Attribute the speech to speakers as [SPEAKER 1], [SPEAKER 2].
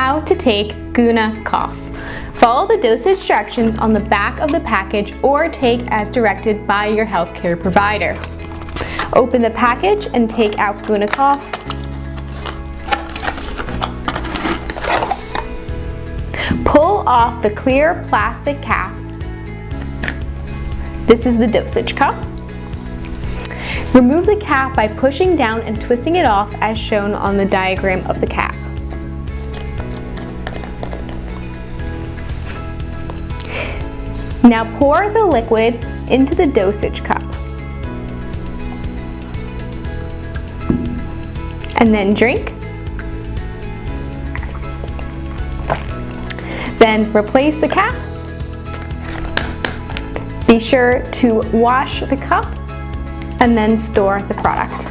[SPEAKER 1] How to take GUNA-COUGH. Follow the dosage directions on the back of the package or take as directed by your healthcare provider. Open the package and take out GUNA-COUGH. Pull off the clear plastic cap. This is the dosage cup. Remove the cap by pushing down and twisting it off as shown on the diagram of the cap. Now pour the liquid into the dosage cup. And then drink. Then replace the cap. Be sure to wash the cup and then store the product.